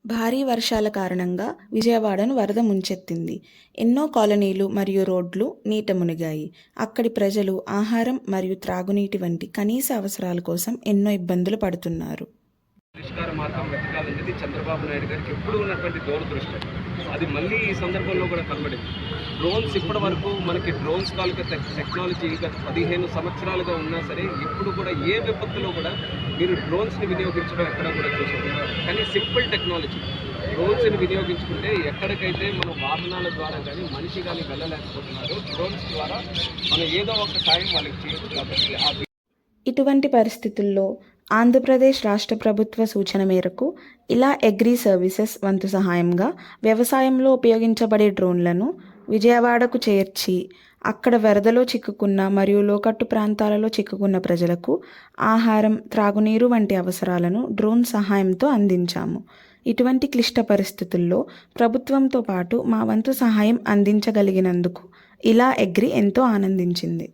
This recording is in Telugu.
భారీ వర్షాల కారణంగా విజయవాడను వరద ముంచెత్తింది. ఎన్నో కాలనీలు మరియు రోడ్లు నీట మునిగాయి. అక్కడి ప్రజలు ఆహారం మరియు త్రాగునీటి వంటి కనీస అవసరాల కోసం ఎన్నో ఇబ్బందులు పడుతున్నారు. పరిష్కార మార్గం వెతకాలనేది చంద్రబాబు నాయుడు గారికి ఎప్పుడు ఉన్నటువంటి దూరదృష్టి. అది మళ్ళీ ఈ సందర్భంలో కూడా కనబడింది. డ్రోన్స్ ఇప్పటి వరకు మనకి డ్రోన్స్ తాలూకా టెక్నాలజీ గత 15 సంవత్సరాలుగా ఉన్నా సరే ఇప్పుడు కూడా ఏ విపత్తులో కూడా మీరు డ్రోన్స్ని వినియోగించడం ఎక్కడ కూడా చూసారు. కానీ సింపుల్ టెక్నాలజీ డ్రోన్స్ని వినియోగించుకుంటే ఎక్కడికైతే మనం వాహనాల ద్వారా కానీ మనిషి కానీ వెళ్ళలేకపోతున్నారు, డ్రోన్స్ ద్వారా మనం ఏదో ఒక సాయం వాళ్ళకి చేయొచ్చు. కాబట్టి ఇటువంటి పరిస్థితుల్లో ఆంధ్రప్రదేశ్ రాష్ట్ర ప్రభుత్వ సూచన మేరకు ఇలా అగ్రి సర్వీసెస్ వంతు సహాయంగా వ్యవసాయంలో ఉపయోగించబడే డ్రోన్లను విజయవాడకు చేర్చి అక్కడ వరదలో చిక్కుకున్న మరియు లోకట్టు ప్రాంతాలలో చిక్కుకున్న ప్రజలకు ఆహారం, త్రాగునీరు వంటి అవసరాలను డ్రోన్ సహాయంతో అందించాము. ఇటువంటి క్లిష్ట పరిస్థితుల్లో ప్రభుత్వంతో పాటు మా వంతు సహాయం అందించగలిగినందుకు ఇలా అగ్రి ఎంతో ఆనందించింది.